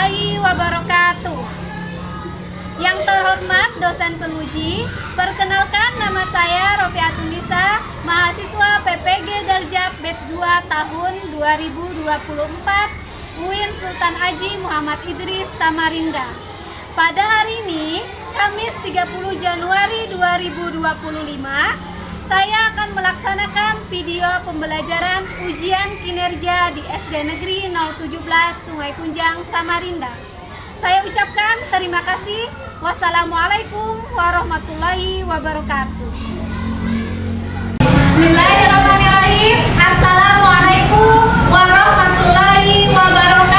warahmatullahi wabarakatuh. Yang terhormat dosen penguji, perkenalkan nama saya Rofiatun Nisa, mahasiswa PPG Darjat Bet 2 tahun 2024, UIN Sultan Haji Muhammad Idris Samarinda. Pada hari ini, Kamis 30 Januari 2025, saya akan melaksanakan video pembelajaran ujian kinerja di SD Negeri 017 Sungai Kunjang, Samarinda. Saya ucapkan terima kasih. Wassalamualaikum warahmatullahi wabarakatuh. Bismillahirrahmanirrahim. Assalamualaikum warahmatullahi wabarakatuh.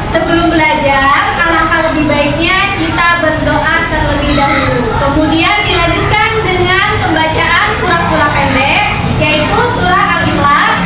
Sebelum belajar, alangkah lebih baiknya kita berdoa terlebih dahulu. Kemudian dilanjutkan dengan pembacaan surah-surah pendek, yaitu surah Al-Ikhlas,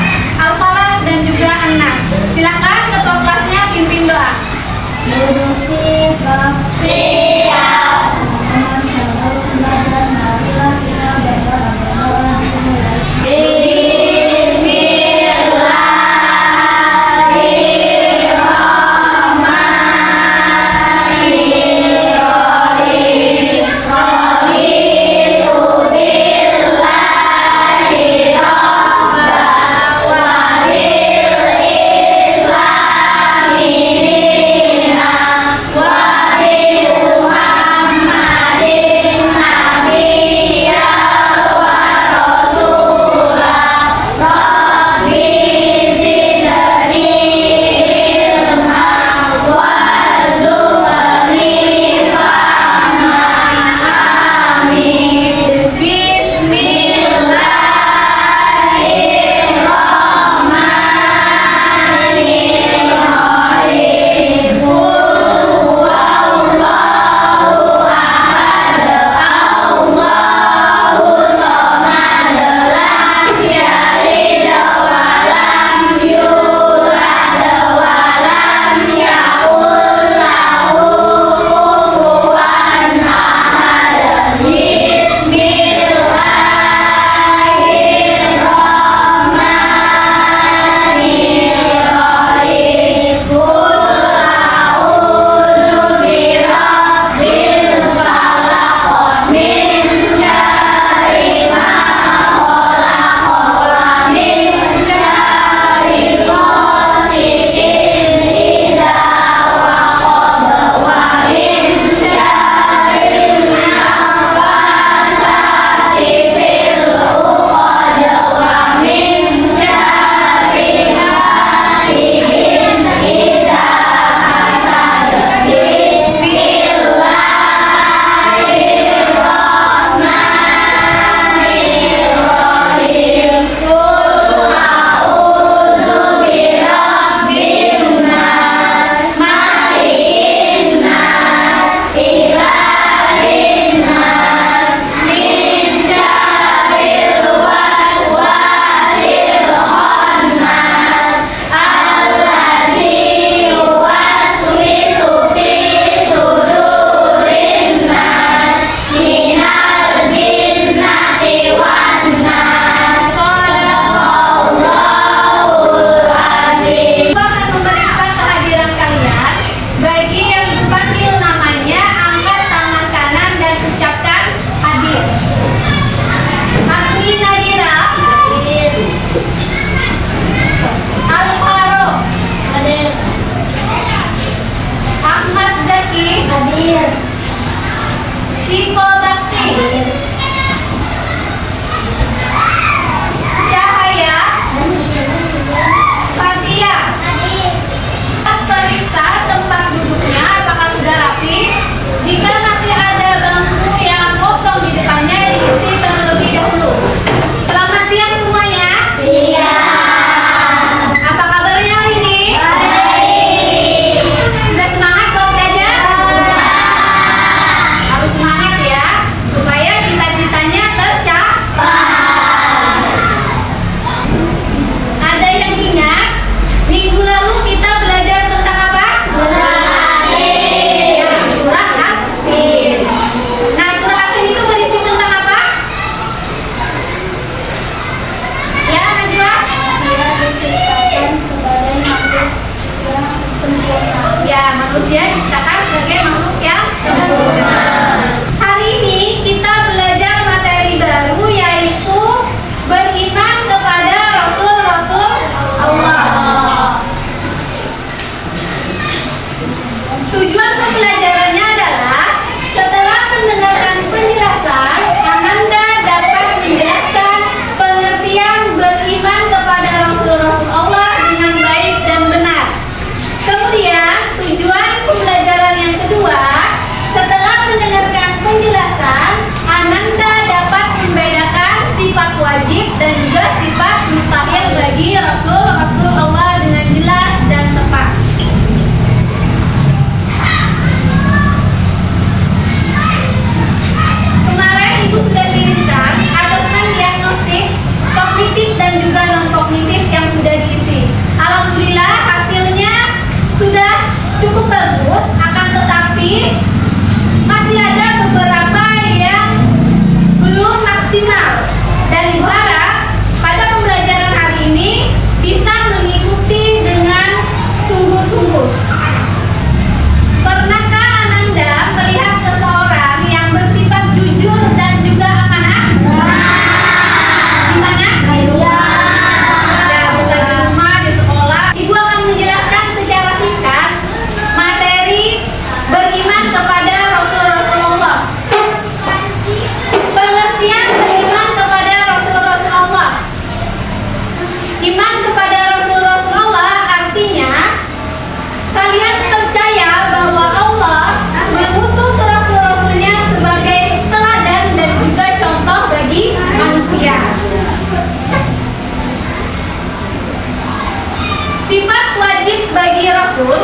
Sifat wajib bagi Rasul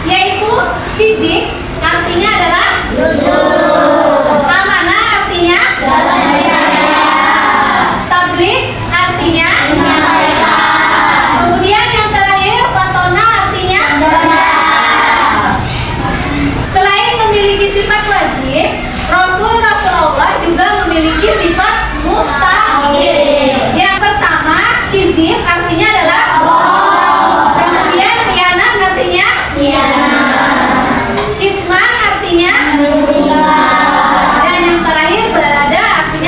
yaitu siddiq, artinya adalah jujur. Amanah artinya tabligh artinya kemudian yang terakhir fatona artinya selain memiliki sifat wajib, Rasulullah juga memiliki sifat mustahil. Yang pertama kizib artinya adalah kemudian khianat artinya kitman artinya dan yang terakhir berada artinya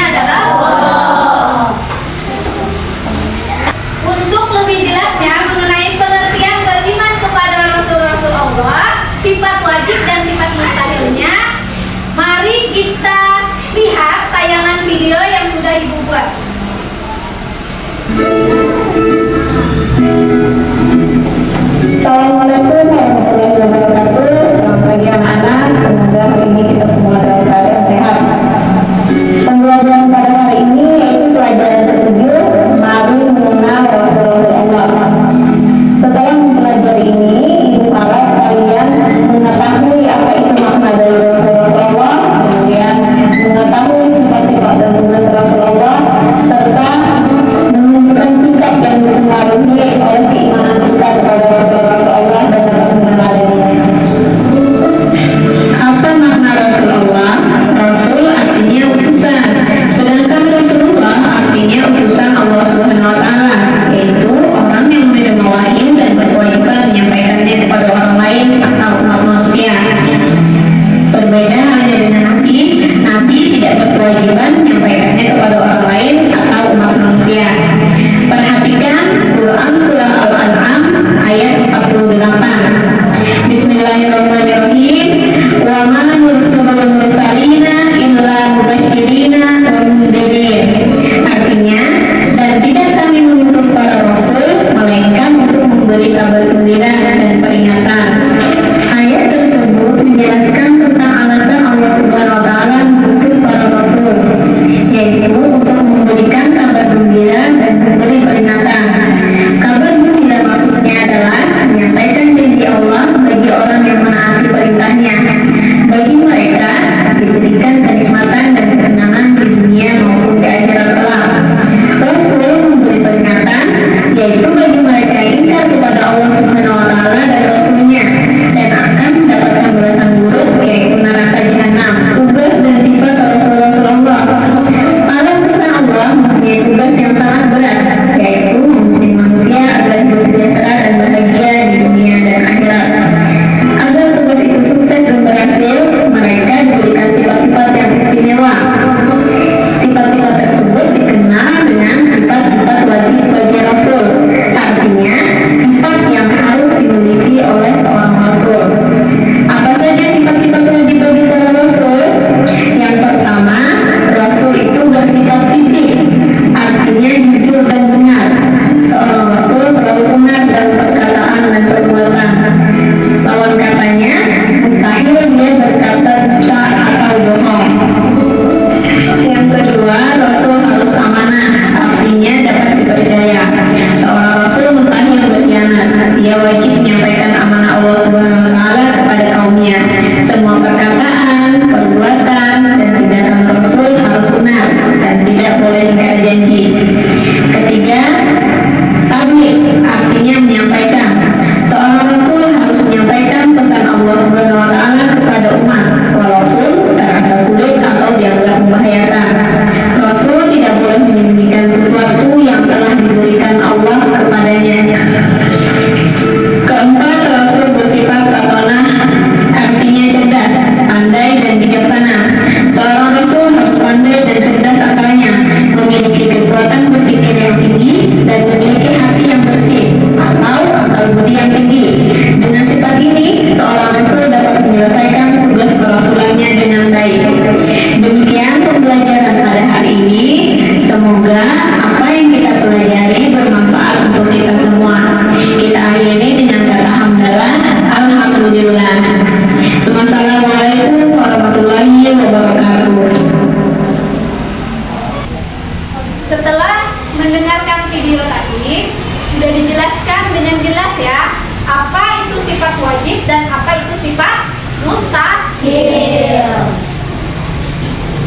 jelaskan dengan jelas ya, apa itu sifat wajib dan apa itu sifat mustahil.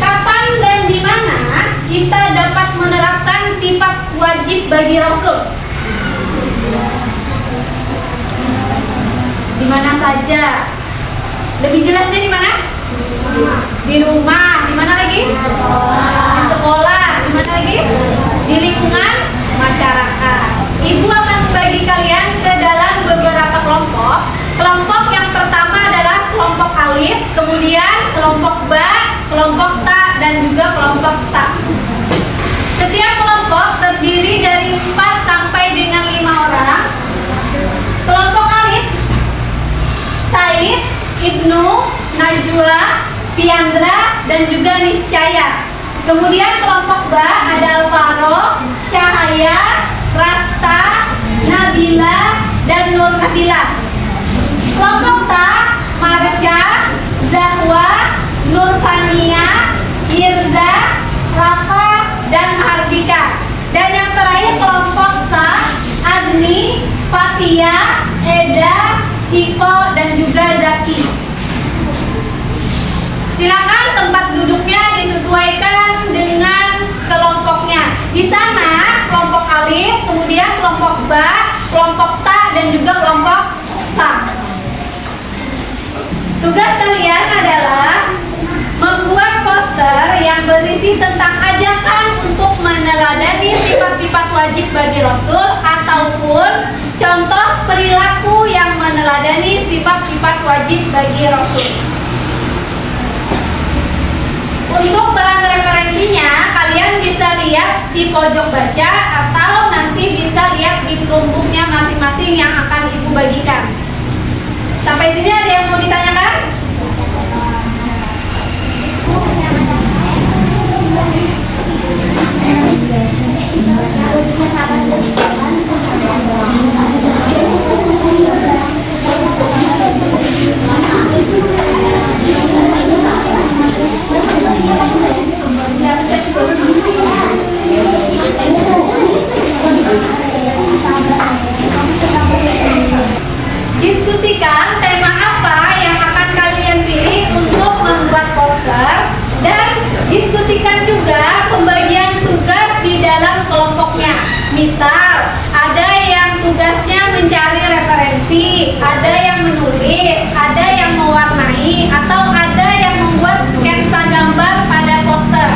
Kapan dan di mana kita dapat menerapkan sifat wajib bagi Rasul? Di mana saja? Lebih jelasnya di mana? Di rumah. Di mana lagi? Di sekolah. Di mana lagi? Di lingkungan masyarakat. Ibu akan membagi kalian ke dalam beberapa kelompok. Kelompok yang pertama adalah kelompok alif, kemudian kelompok ba, kelompok ta, dan juga kelompok ta. Setiap kelompok terdiri dari 4 sampai dengan 5 orang. Kelompok alif, Said, Ibnu, Najwa, Piandra, dan juga Niscaya. Kemudian kelompok ba ada Alvaro, Cahaya, Rasta, Nabila, dan Nur Nabila. Kelompok ta, Marsha, Zahwa, Nurfania, Mirza, Rafa, dan Mahardika. Dan yang terakhir kelompok sa, Agni, Fatia, Eda, Ciko, dan juga Zaki. Silakan tempat duduknya disesuaikan dengan kelompoknya. Di sana kelompok alif, kemudian kelompok ba, kelompok ta, dan juga kelompok sa. Tugas kalian adalah membuat poster yang berisi tentang ajakan untuk meneladani sifat-sifat wajib bagi Rasul ataupun contoh perilaku yang meneladani sifat-sifat wajib bagi Rasul. Untuk bahan referensinya, kalian bisa lihat di pojok baca atau nanti bisa lihat di kelompoknya masing-masing yang akan Ibu bagikan. Sampai sini ada yang mau ditanyakan? Diskusikan tema apa yang akan kalian pilih untuk membuat poster, dan diskusikan juga pembagian tugas di dalam kelompoknya. Misal, ada yang tugasnya mencari referensi, ada yang menulis, ada yang mewarnai, atau ada yang membuat sketsa gambar pada poster.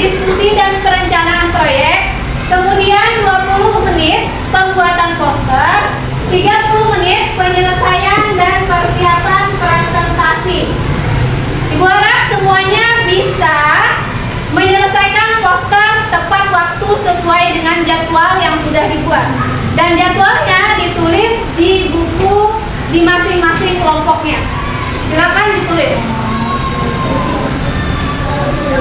Diskusi dan perencanaan proyek, kemudian 20 menit pembuatan poster, 30 menit penyelesaian dan persiapan presentasi. Ibu harap semuanya bisa menyelesaikan poster tepat waktu sesuai dengan jadwal yang sudah dibuat. Dan jadwalnya ditulis di buku di masing-masing kelompoknya. Silakan ditulis.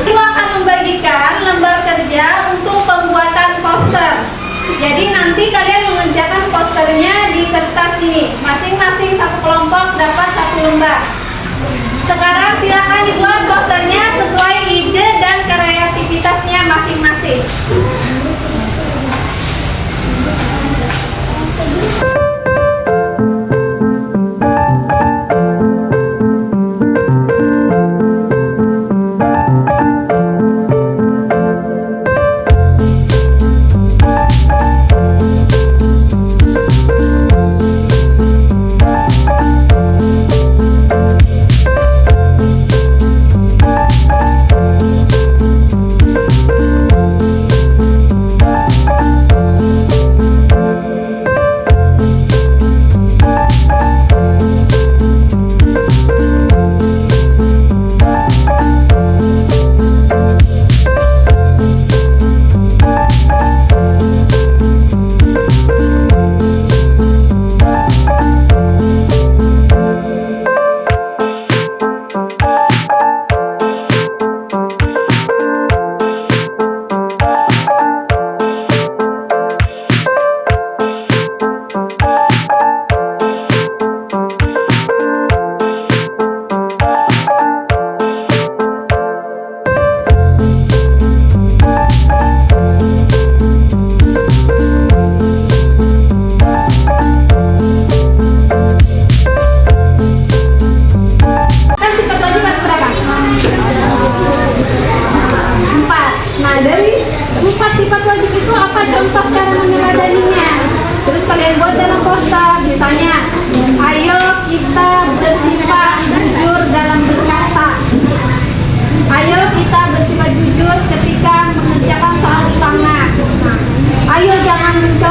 Ibu akan membagikan lembar kerja untuk pembuatan poster. Jadi nanti kalian mengerjakan posternya di kertas ini. Masing-masing satu kelompok dapat 1 lembar. Sekarang silakan dibuat posternya sesuai ide dan kreativitasnya masing-masing.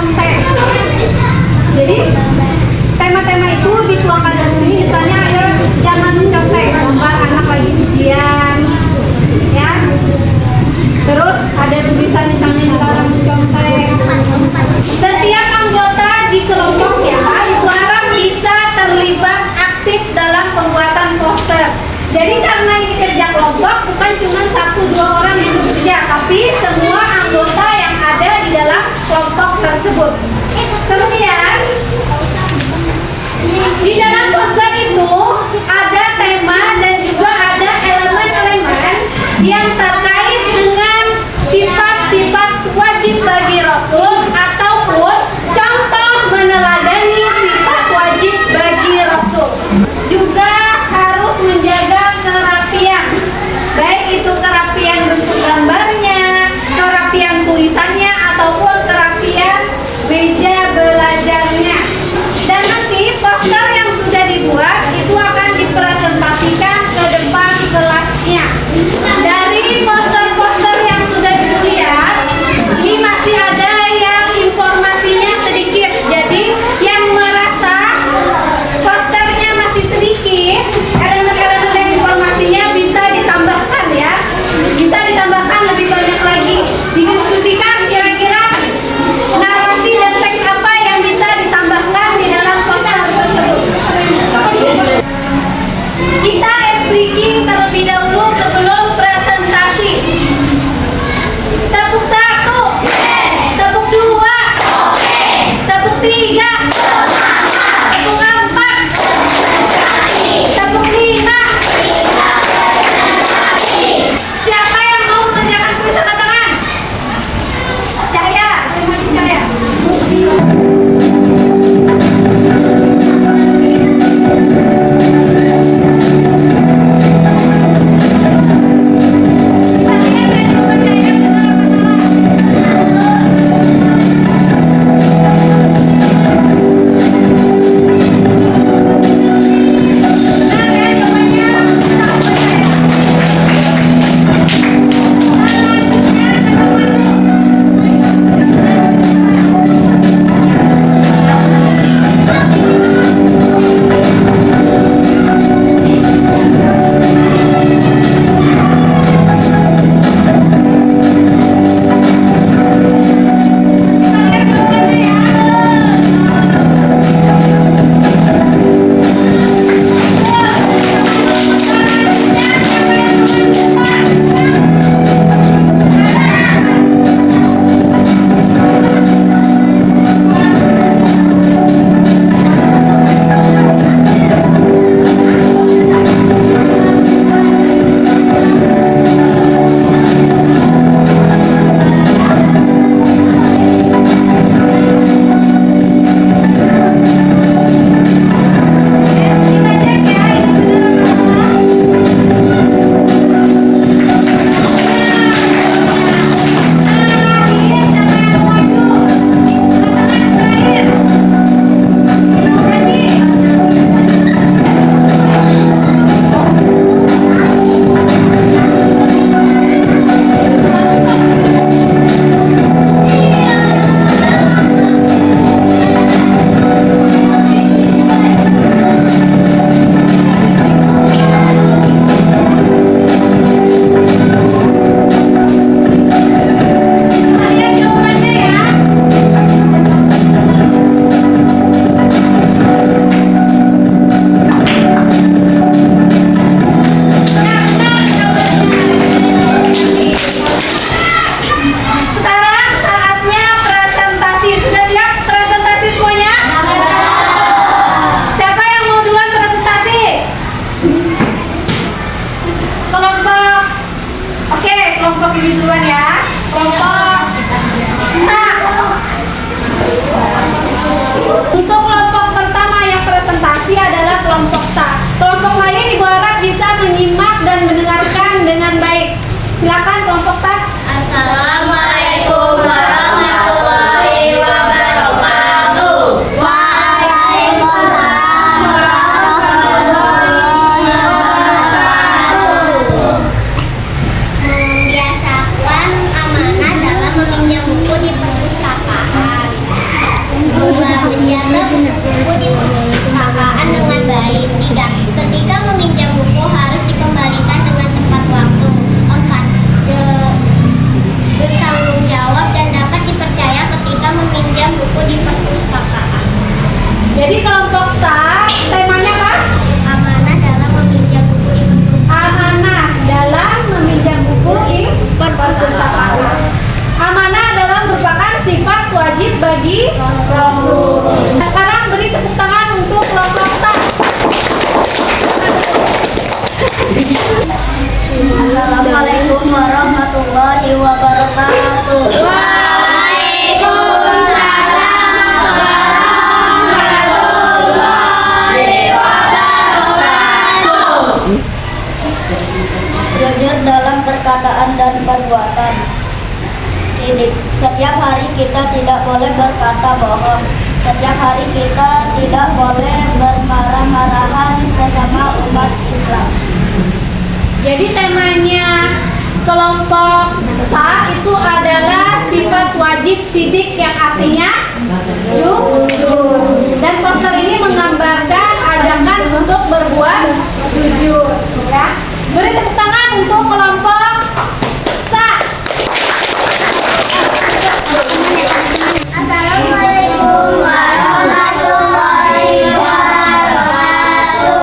mencontek. Jadi tema-tema itu dituangkan dari sini, misalnya ayo jangan mencontek, gambar anak lagi ujian, ya. Terus ada tulisan misalnya dilarang mencontek. Setiap anggota di kelompok ya, Ibu harap bisa terlibat aktif dalam pembuatan poster. Jadi karena ini kerja kelompok, bukan cuma 1-2 orang yang bekerja, tapi semua anggota yang ada di dalam kelompok tersebut. Kemudian di dalam poster itu ada tema dan juga ada elemen-elemen yang terkait dengan sifat-sifat wajib bagi Rasul ataupun contoh meneladani sifat wajib bagi Rasul. Juga harus menjaga kerapian, baik itu kerapian bentuk gambarnya, kerapian tulisannya, ataupun kerapian meja belajarnya. Dan nanti poster yang sudah dibuat itu akan dipresentasikan ke depan kelasnya. Dari poster-poster yang sudah dilihat, ini masih ada yang informasinya sedikit. Jadi yang merasa posternya masih sedikit, elemen-elemen dan informasinya bisa ditambahkan ya. Bisa ditambahkan lebih banyak lagi. Didiskusikan kira-kira narasi dan teks apa yang bisa ditambahkan di dalam poster tersebut. Kita speaking terlebih dahulu sebelum presentasi. Tepuk 1, tepuk 2, tepuk 3, tepuk 4, tepuk 5. Siapa yang mau mengerjakan kuis angkat tangan? Cahaya, terima kasih Cahaya. Silakan kelompok Tak. Assalamualaikum warahmatullahi wabarakatuh. Waalaikumsalam warahmatullahi wabarakatuh. Membiasakan amanah dalam meminjam buku di perpustakaan. Jujur dalam perkataan dan perbuatan. Sidik. Setiap hari kita tidak boleh berkata bohong. Setiap hari kita tidak boleh bermarah-marahan sesama umat Islam. Jadi temanya kelompok sa itu adalah sifat wajib sidik yang artinya jujur. Dan poster ini menggambarkan ajakan untuk berbuat jujur, ya. Beri tepuk tangan untuk kelompok sa. Assalamualaikum warahmatullahi wabarakatuh.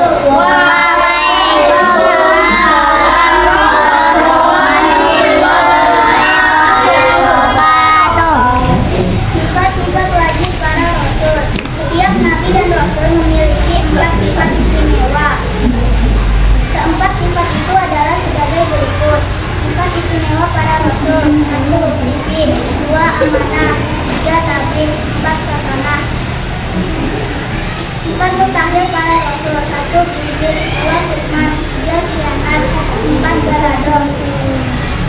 Sifat-sifat wajib para rasul. Setiap nabi dan rasul memiliki 4 sifat istimewa. Keempat sifat itu adalah sebagai berikut. Sifat istimewa para rasul: 1. Siddiq, 2. Amanah, 3. Tabligh, 4. hasanah. Sifat mustahil para rasul: 1. Sujud, 2. khidmat, 3. khianat, 4. garadon.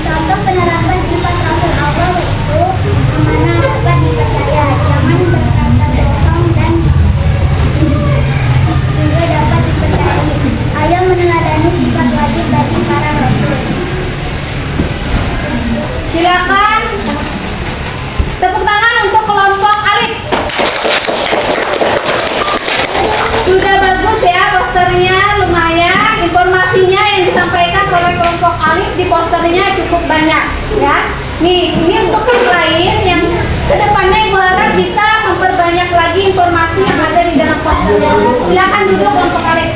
Contoh penerapan sifat rasul Allah yaitu amanah, dapat dipercaya, jangan berkata bohong, dan juga dapat dipercayai. Ayo meneladani sifat wajib bagi para rasul. Silakan tepuk tangan untuk kelompok alif. Sudah bagus ya posternya, lumayan. Informasinya yang disampaikan oleh kelompok alif di posternya cukup banyak, ya. Nih, ini untuk yang lain yang kedepannya Ibu harap bisa memperbanyak lagi informasi yang ada di dalam posternya. Silakan dulu kelompok alif.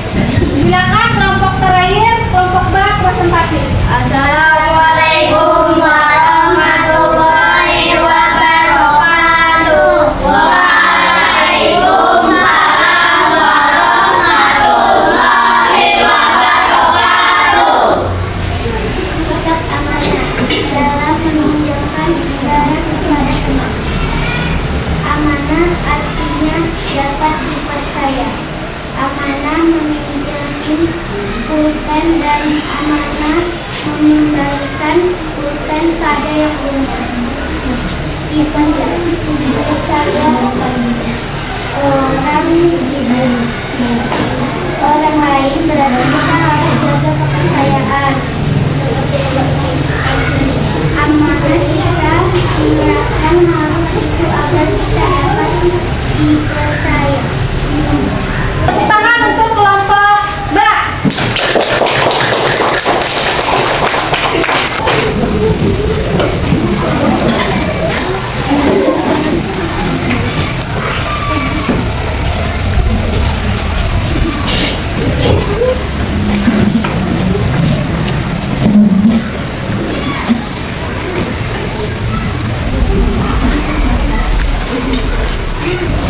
Silakan kelompok terakhir, kelompok B presentasi. Assalamualaikum warahmatullahi wabarakatuh. Waalaikumsalam warahmatullahi wabarakatuh. Sikap amanah dalam menunjukkan negara kepada teman. Amanah artinya dapat dipercaya. Amanah meminjam pulpen dan amanah mengembalikan pulpen pada yang benar. Dipercaya orang lain berarti kita harus jaga kepercayaan. Amanah kita ingatkan harus itu agar kita dapat dipercaya. Tepuk tangan untuk kelompok B.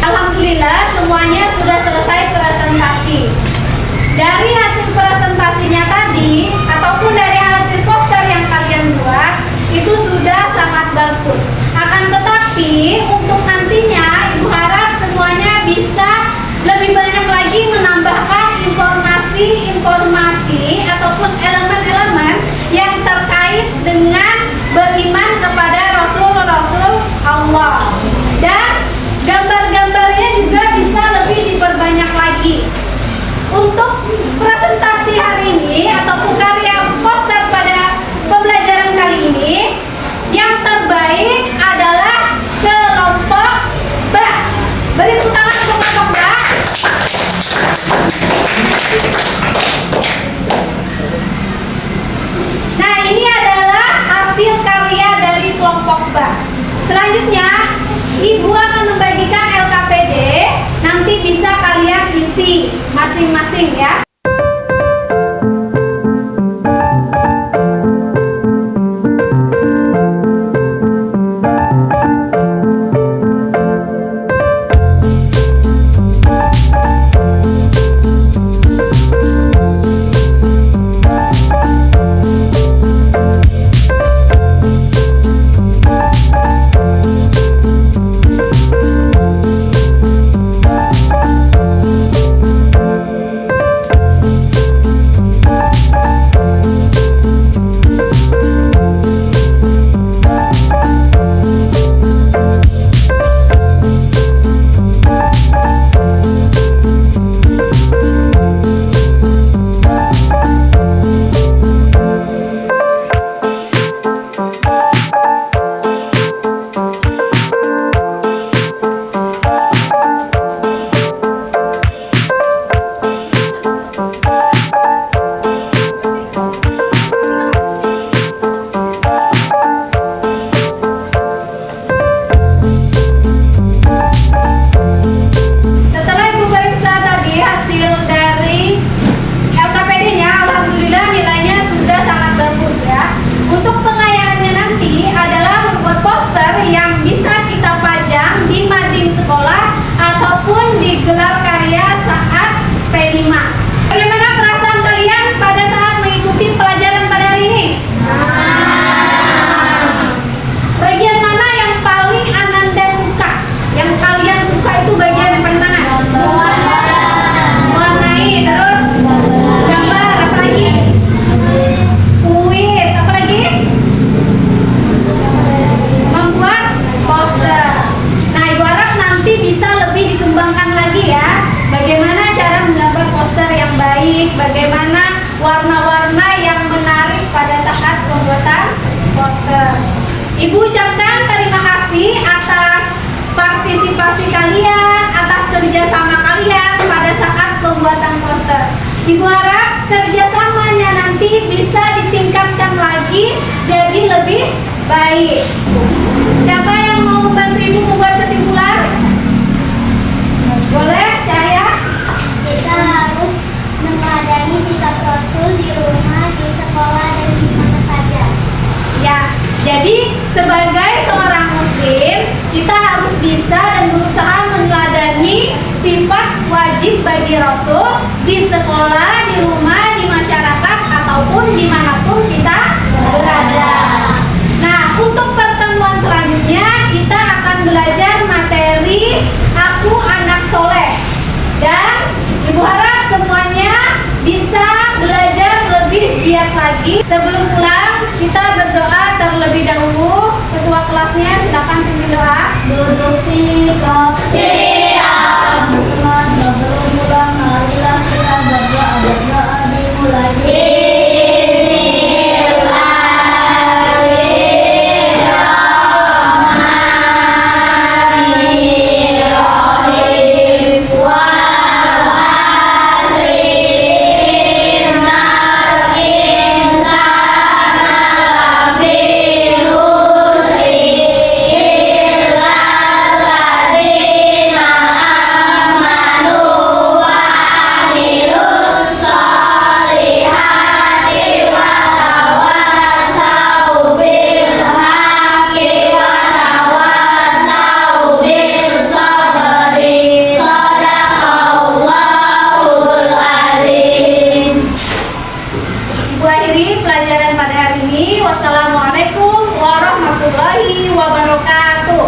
Alhamdulillah semuanya sudah selesai presentasi. Dari hasil presentasinya tadi ataupun dari hasil poster yang kalian buat itu sudah sangat bagus. Akan tetapi untuk nantinya Ibu harap semuanya bisa lebih banyak lagi menambahkan informasi-informasi ataupun elemen-elemen yang terkait dengan beriman kepada Rasul-Rasul Allah. Dan gambar-gambarnya juga bisa lebih diperbanyak lagi. Untuk presentasi hari ini ataupun karya poster pada pembelajaran kali ini, yang terbaik adalah kelompok B. Beri tepuk tangan untuk kelompok B. Nah, ini adalah hasil karya dari kelompok B. Selanjutnya, Ibu akan membagikan LKPD, nanti bisa kalian isi masing-masing ya. Ibu ucapkan terima kasih atas partisipasi kalian, atas kerjasama kalian pada saat pembuatan poster. Ibu harap kerjasamanya nanti bisa ditingkatkan lagi jadi lebih baik. Siapa yang mau membantu Ibu membuat kesimpulan? Boleh, Cahaya? Kita harus meneladani sikap Rasul di rumah, di sekolah, dan di mana saja. Ya, jadi sebagai seorang muslim, kita harus bisa dan berusaha meneladani sifat wajib bagi Rasul di sekolah, di rumah, di masyarakat, ataupun dimanapun kita berada. Nah, untuk pertemuan selanjutnya kita akan belajar materi Aku Anak Soleh. Dan Ibu harap semuanya bisa belajar lebih giat lagi. Sebelum pulang, kita berdoa terlebih dahulu. Ketua kelasnya silakan pimpin doa. Duduk sikap siap. Teman sebelum pulang, marilah kita berdoa dimulai. Ibu akhiri pelajaran pada hari ini. Wassalamualaikum warahmatullahi wabarakatuh.